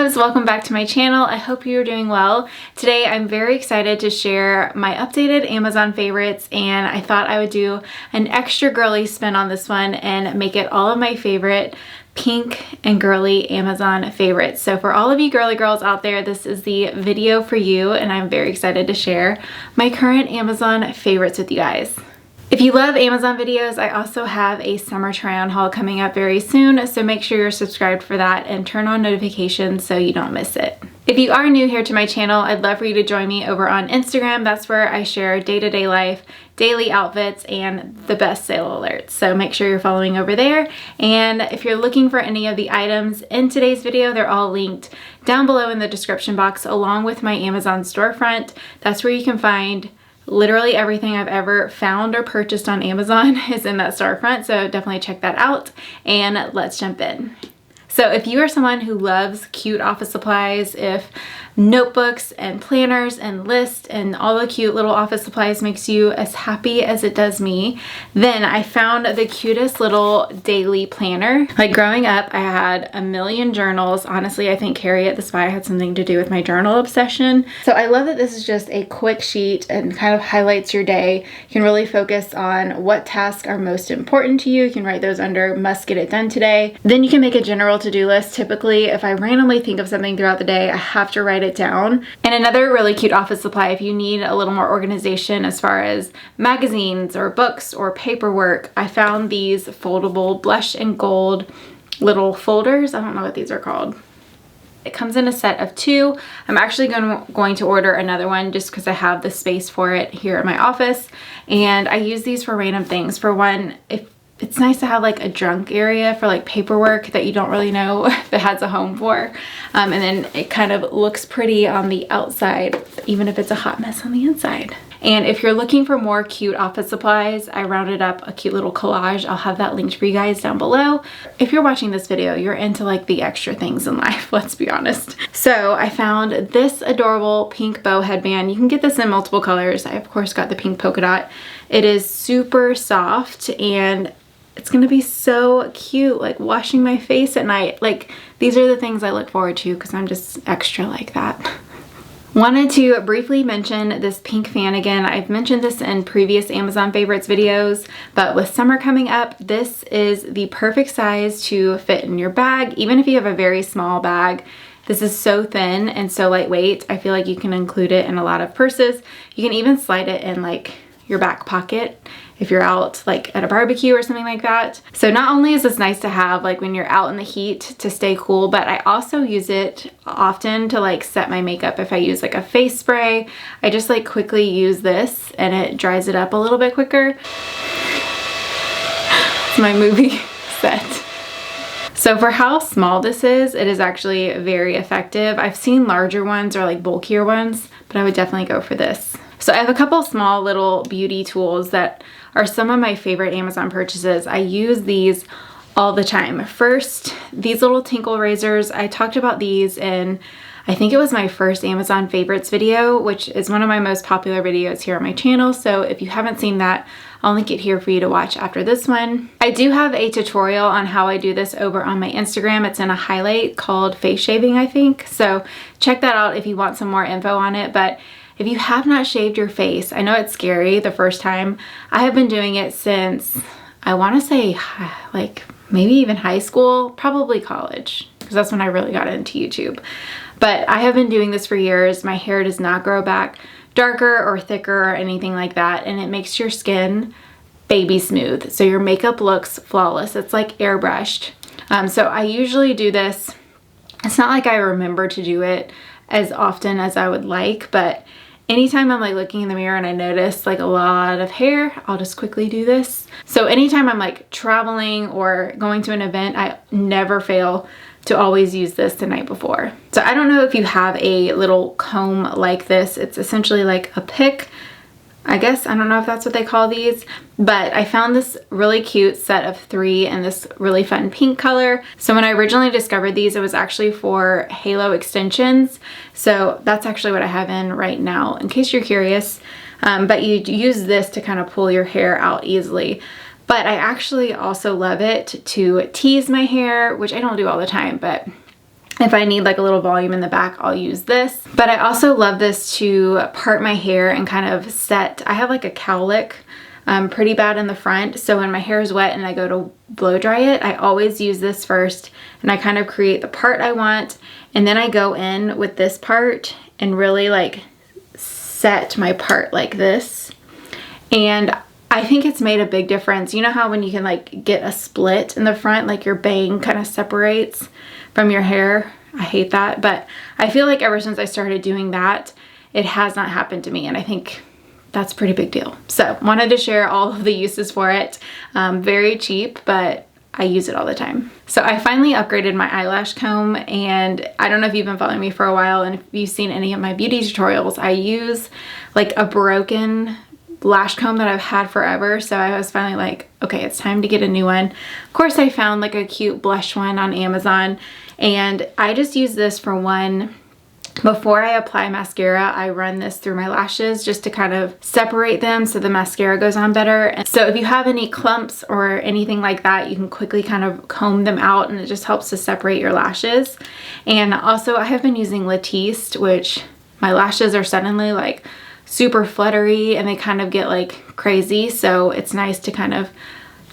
loves, welcome back to my channel. I hope you're doing well. Today I'm very excited to share my updated Amazon favorites, and I thought I would do an extra girly spin on this one and make it all of my favorite pink and girly Amazon favorites. So for all of you girly girls out there, this is the video for you, and I'm very excited to share my current Amazon favorites with you guys. If you love Amazon videos, I also have a summer try-on haul coming up very soon, so make sure you're subscribed for that and turn on notifications so you don't miss it. If you are new here to my channel, I'd love for you to join me over on Instagram. That's where I share day-to-day life, daily outfits, and the best sale alerts. So make sure you're following over there. And if you're looking for any of the items in today's video, they're all linked down below in the description box along with my Amazon storefront. That's where you can find literally everything I've ever found or purchased on Amazon is in that storefront, so definitely check that out, and let's jump in. So if you are someone who loves cute office supplies, if notebooks and planners and lists and all the cute little office supplies makes you as happy as it does me, then I found the cutest little daily planner. Like growing up, I had a million journals. Honestly, I think Carrie at the Spy had something to do with my journal obsession. So I love that this is just a quick sheet and kind of highlights your day. You can really focus on what tasks are most important to you. You can write those under must get it done today. Then you can make a general to-do list. Typically, if I randomly think of something throughout the day, I have to write it down. And another really cute office supply, if you need a little more organization as far as magazines or books or paperwork, I found these foldable blush and gold little folders. I don't know what these are called. It comes in a set of 2. I'm actually going to order another one just because I have the space for it here at my office. And I use these for random things. For one, it's nice to have like a junk area for like paperwork that you don't really know if it has a home for. And then it kind of looks pretty on the outside, even if it's a hot mess on the inside. And if you're looking for more cute office supplies, I rounded up a cute little collage. I'll have that linked for you guys down below. If you're watching this video, you're into like the extra things in life, let's be honest. So I found this adorable pink bow headband. You can get this in multiple colors. I of course got the pink polka dot. It is super soft and it's gonna be so cute, like washing my face at night. Like, these are the things I look forward to because I'm just extra like that. Wanted to briefly mention this pink fan again. I've mentioned this in previous Amazon favorites videos, but with summer coming up, this is the perfect size to fit in your bag. Even if you have a very small bag, this is so thin and so lightweight. I feel like you can include it in a lot of purses. You can even slide it in like your back pocket if you're out like at a barbecue or something like that. So not only is this nice to have like when you're out in the heat to stay cool, but I also use it often to like set my makeup. If I use like a face spray, I just like quickly use this and it dries it up a little bit quicker. It's my movie set. So for how small this is, it is actually very effective. I've seen larger ones or like bulkier ones, but I would definitely go for this. So I have a couple small little beauty tools that are some of my favorite Amazon purchases. I use these all the time. First, these little tinkle razors. I talked about these in, I think it was my first Amazon favorites video, which is one of my most popular videos here on my channel. So if you haven't seen that, I'll link it here for you to watch after this one. I do have a tutorial on how I do this over on my Instagram. It's in a highlight called face shaving, I think. So check that out if you want some more info on it. But if you have not shaved your face, I know it's scary the first time. I have been doing it since, I want to say like maybe even high school, probably college, because that's when I really got into YouTube. But I have been doing this for years. My hair does not grow back darker or thicker or anything like that, and it makes your skin baby smooth. So your makeup looks flawless. It's like airbrushed. So I usually do this. It's not like I remember to do it as often as I would like, but anytime I'm like looking in the mirror and I notice like a lot of hair, I'll just quickly do this. So anytime I'm like traveling or going to an event, I never fail to always use this the night before. So I don't know if you have a little comb like this. It's essentially like a pick, I guess. I don't know if that's what they call these, but I found this really cute set of 3 in this really fun pink color. So when I originally discovered these, it was actually for halo extensions. So that's actually what I have in right now, in case you're curious. But you use this to kind of pull your hair out easily. But I actually also love it to tease my hair, which I don't do all the time, but If I need like a little volume in the back, I'll use this. But I also love this to part my hair and kind of set. I have like a cowlick pretty bad in the front, so when my hair is wet and I go to blow dry it, I always use this first and I kind of create the part I want, and then I go in with this part and really like set my part like this. And I think it's made a big difference. You know how when you can like get a split in the front, like your bang kind of separates from your hair? I hate that, but I feel like ever since I started doing that, it has not happened to me, and I think that's a pretty big deal. So wanted to share all of the uses for it. Very cheap, but I use it all the time. So I finally upgraded my eyelash comb, and I don't know if you've been following me for a while and if you've seen any of my beauty tutorials, I use like a broken lash comb that I've had forever. So I was finally like, okay, it's time to get a new one. Of course, I found like a cute blush one on Amazon, and I just use this for one. Before I apply mascara, I run this through my lashes just to kind of separate them so the mascara goes on better. And so if you have any clumps or anything like that, you can quickly kind of comb them out, and it just helps to separate your lashes. And also I have been using Latiste, which my lashes are suddenly like super fluttery and they kind of get like crazy. So it's nice to kind of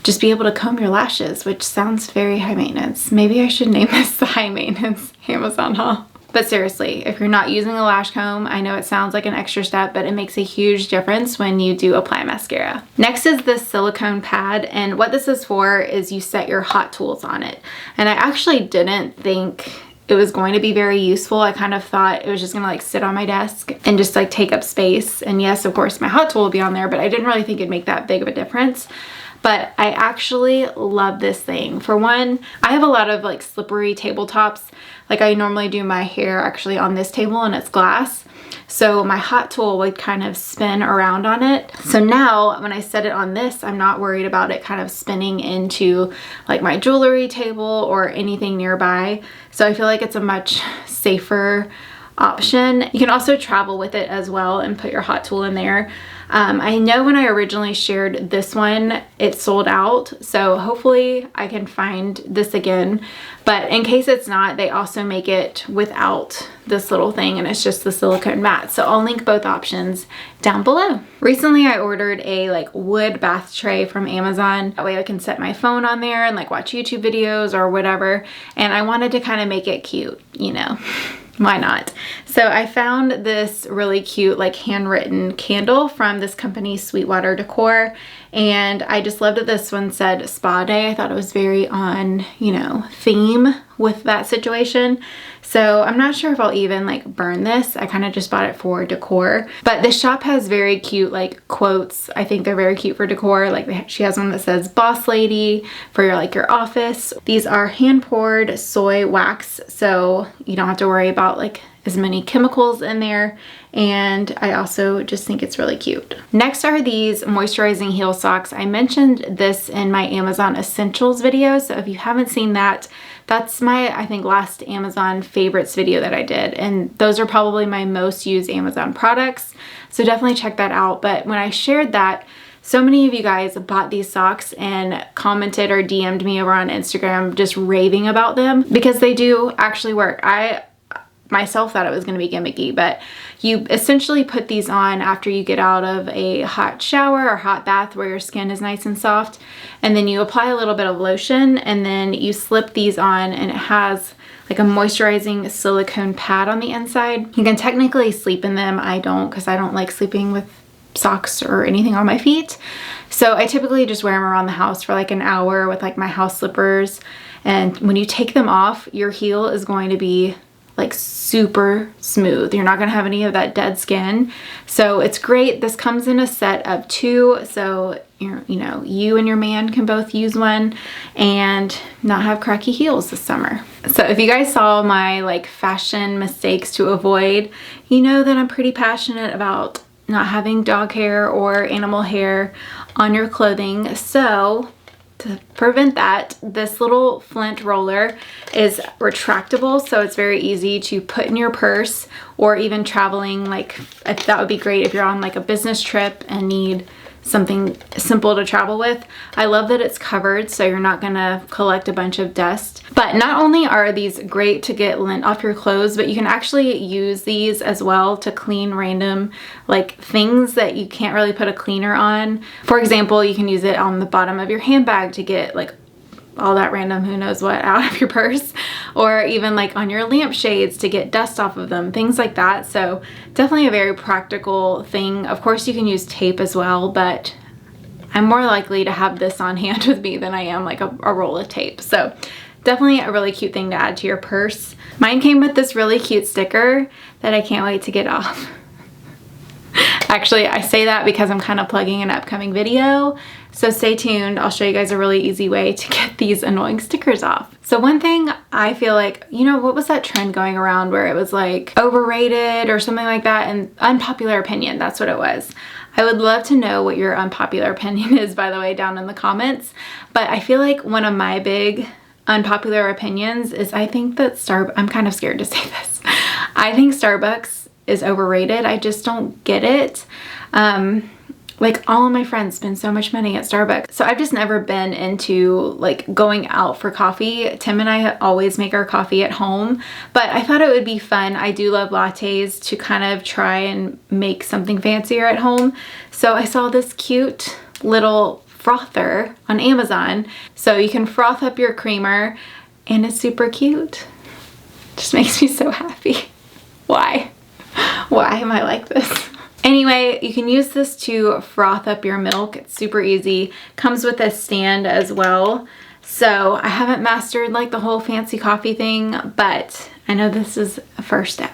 just be able to comb your lashes, which sounds very high maintenance. Maybe I should name this the high maintenance Amazon haul. But seriously, if you're not using a lash comb, I know it sounds like an extra step, but it makes a huge difference when you do apply mascara. Next is this silicone pad, and what this is for is you set your hot tools on it. And I actually didn't think it was going to be very useful. I kind of thought it was just gonna like sit on my desk and just like take up space. And yes, of course, my hot tool will be on there, but I didn't really think it'd make that big of a difference. But I actually love this thing. For one, I have a lot of like slippery tabletops. Like I normally do my hair actually on this table and it's glass. So my hot tool would kind of spin around on it. So now when I set it on this, I'm not worried about it kind of spinning into like my jewelry table or anything nearby. So I feel like it's a much safer option. You can also travel with it as well and put your hot tool in there. I know when I originally shared this one, it sold out, so hopefully I can find this again. But in case it's not, they also make it without this little thing, and it's just the silicone mat. So I'll link both options down below. Recently I ordered a like wood bath tray from Amazon. That way I can set my phone on there and like watch YouTube videos or whatever. And I wanted to kind of make it cute, you know. Why not? So I found this really cute like handwritten candle from this company, Sweetwater Decor, and I just loved that this one said spa day. I thought it was very on, you know, theme with that situation. So I'm not sure if I'll even like burn this. I kind of just bought it for decor, but this shop has very cute like quotes. I think they're very cute for decor. Like she has one that says boss lady for your like your office. These are hand poured soy wax, so you don't have to worry about like as many chemicals in there. And I also just think it's really cute. Next are these moisturizing heel socks. I mentioned this in my Amazon Essentials video, so if you haven't seen that, that's my, I think, last Amazon favorites video that I did. And those are probably my most used Amazon products. So definitely check that out. But when I shared that, so many of you guys bought these socks and commented or DM'd me over on Instagram just raving about them because they do actually work. I myself thought it was going to be gimmicky, but you essentially put these on after you get out of a hot shower or hot bath where your skin is nice and soft, and then you apply a little bit of lotion, and then you slip these on, and it has like a moisturizing silicone pad on the inside. You can technically sleep in them. I don't, because I don't like sleeping with socks or anything on my feet. So I typically just wear them around the house for like an hour with like my house slippers, and when you take them off, your heel is going to be like super smooth. You're not gonna have any of that dead skin. So it's great. This comes in a set of 2, so you and your man can both use one and not have cracky heels this summer. So if you guys saw my like fashion mistakes to avoid, you know that I'm pretty passionate about not having dog hair or animal hair on your clothing. So to prevent that, this little Flint Roller is retractable, so it's very easy to put in your purse, or even traveling. Like that would be great if you're on like a business trip and need something simple to travel with. I love that it's covered so you're not gonna collect a bunch of dust. But not only are these great to get lint off your clothes, but you can actually use these as well to clean random like things that you can't really put a cleaner on. For example, you can use it on the bottom of your handbag to get like all that random who knows what out of your purse, or even like on your lampshades to get dust off of them, things like that. So definitely a very practical thing. Of course you can use tape as well, but I'm more likely to have this on hand with me than I am like a roll of tape. So definitely a really cute thing to add to your purse. Mine came with this really cute sticker that I can't wait to get off. Actually, I say that because I'm kind of plugging an upcoming video, so stay tuned. I'll show you guys a really easy way to get these annoying stickers off. So one thing I feel like, you know, what was that trend going around where it was like overrated or something like that, and unpopular opinion, that's what it was. I would love to know what your unpopular opinion is, by the way, down in the comments. But I feel like one of my big unpopular opinions is I think that I'm kind of scared to say this. I think Starbucks is overrated. I just don't get it. Like all of my friends spend so much money at Starbucks. So I've just never been into like going out for coffee. Tim and I always make our coffee at home, but I thought it would be fun. I do love lattes to kind of try and make something fancier at home. So I saw this cute little frother on Amazon. So you can froth up your creamer and it's super cute. Just makes me so happy. Why? Why am I like this? Anyway, you can use this to froth up your milk. It's super easy. Comes with a stand as well. So I haven't mastered like the whole fancy coffee thing, but I know this is a first step.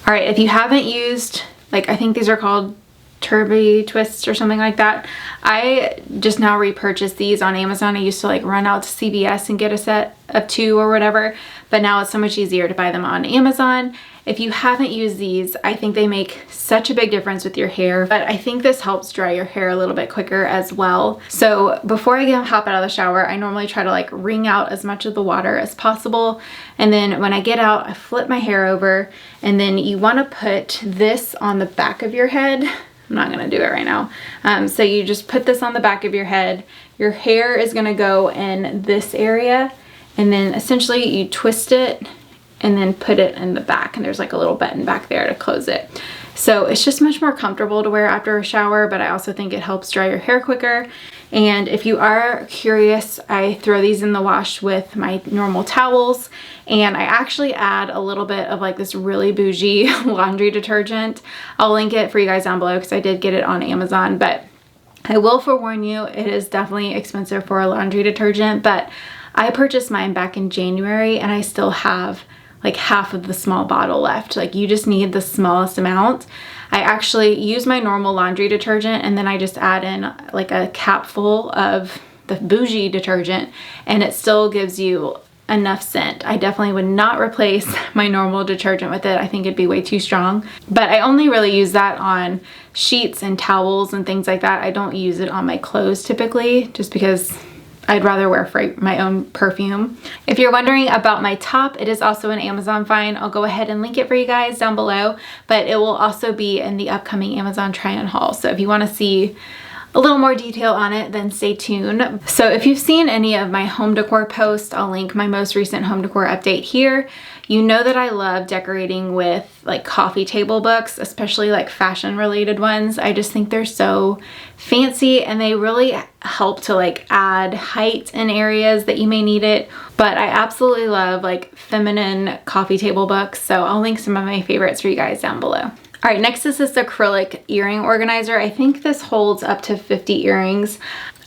All right, if you haven't used, like I think these are called Turbie Twist or something like that. I just now repurchased these on Amazon. I used to like run out to CVS and get a set of 2 or whatever, but now it's so much easier to buy them on Amazon. If you haven't used these, I think they make such a big difference with your hair, but I think this helps dry your hair a little bit quicker as well. So before I hop out of the shower, I normally try to like wring out as much of the water as possible. And then when I get out, I flip my hair over, and then you want to put this on the back of your head. I'm not gonna do it right now. So you just put this on the back of your head. Your hair is gonna go in this area, and then essentially you twist it and then put it in the back, and there's like a little button back there to close it. So it's just much more comfortable to wear after a shower, but I also think it helps dry your hair quicker. And if you are curious, I throw these in the wash with my normal towels, and I actually add a little bit of like this really bougie laundry detergent. I'll link it for you guys down below because I did get it on Amazon, but I will forewarn you, it is definitely expensive for a laundry detergent, but I purchased mine back in January and I still have like half of the small bottle left. Like you just need the smallest amount. I actually use my normal laundry detergent and then I just add in like a cap full of the bougie detergent, and it still gives you enough scent. I definitely would not replace my normal detergent with it. I think it'd be way too strong, but I only really use that on sheets and towels and things like that. I don't use it on my clothes typically, just because I'd rather wear my own perfume. If you're wondering about my top, it is also an Amazon find. I'll go ahead and link it for you guys down below, but it will also be in the upcoming Amazon try-on haul. So if you want to see a little more detail on it, then stay tuned. So if you've seen any of my home decor posts, I'll link my most recent home decor update here. You know that I love decorating with like coffee table books, especially like fashion related ones. I just think they're so fancy and they really help to like add height in areas that you may need it. But I absolutely love like feminine coffee table books. So I'll link some of my favorites for you guys down below. All right, next is this acrylic earring organizer. I think this holds up to 50 earrings.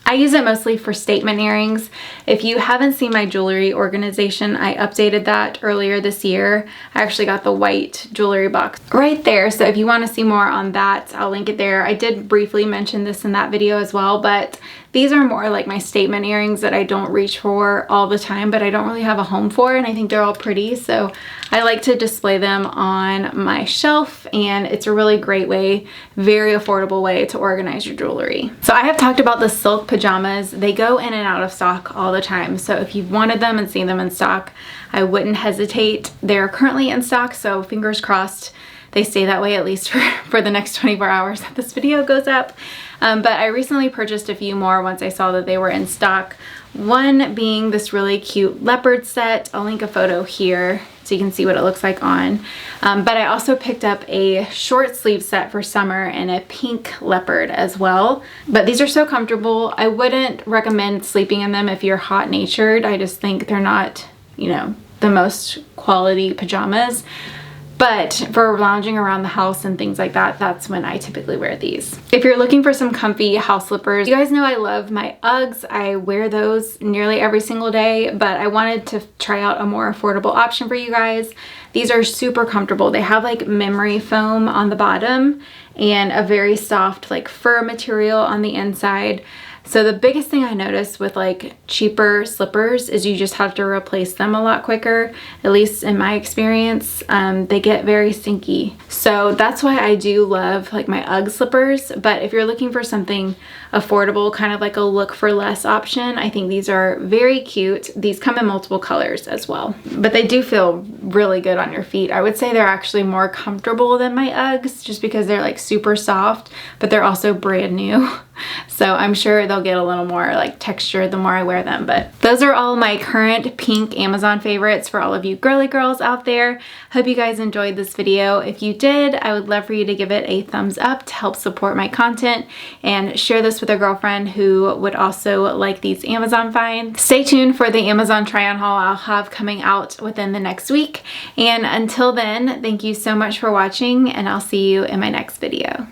I use it mostly for statement earrings. If you haven't seen my jewelry organization, I updated that earlier this year. I actually got the white jewelry box right there. So if you want to see more on that, I'll link it there. I did briefly mention this in that video as well, but these are more like my statement earrings that I don't reach for all the time, but I don't really have a home for, and I think they're all pretty. So I like to display them on my shelf, and it's a really great way, very affordable way to organize your jewelry. So I have talked about the silk pajamas. They go in and out of stock all the time. So if you've wanted them and seen them in stock, I wouldn't hesitate. They're currently in stock, so fingers crossed they stay that way at least for the next 24 hours that this video goes up. But I recently purchased a few more once I saw that they were in stock. One being this really cute leopard set. I'll link a photo here so you can see what it looks like on. But I also picked up a short sleeve set for summer in a pink leopard as well. But these are so comfortable. I wouldn't recommend sleeping in them if you're hot natured. I just think they're not, you know, the most quality pajamas. But for lounging around the house and things like that, that's when I typically wear these. If you're looking for some comfy house slippers, you guys know I love my Uggs. I wear those nearly every single day, but I wanted to try out a more affordable option for you guys. These are super comfortable. They have like memory foam on the bottom and a very soft like fur material on the inside. So the biggest thing I noticed with like cheaper slippers is you just have to replace them a lot quicker, at least in my experience. They get very stinky. So that's why I do love like my Ugg slippers. But if you're looking for something affordable, kind of like a look for less option, I think these are very cute. These come in multiple colors as well, but they do feel really good on your feet. I would say they're actually more comfortable than my Uggs just because they're like super soft, but they're also brand new. So I'm sure they'll get a little more like texture the more I wear them. But those are all my current pink Amazon favorites for all of you girly girls out there. Hope you guys enjoyed this video. If you did, I would love for you to give it a thumbs up to help support my content and share this with a girlfriend who would also like these Amazon finds. Stay tuned for the Amazon try on haul I'll have coming out within the next week. And until then, thank you so much for watching, and I'll see you in my next video.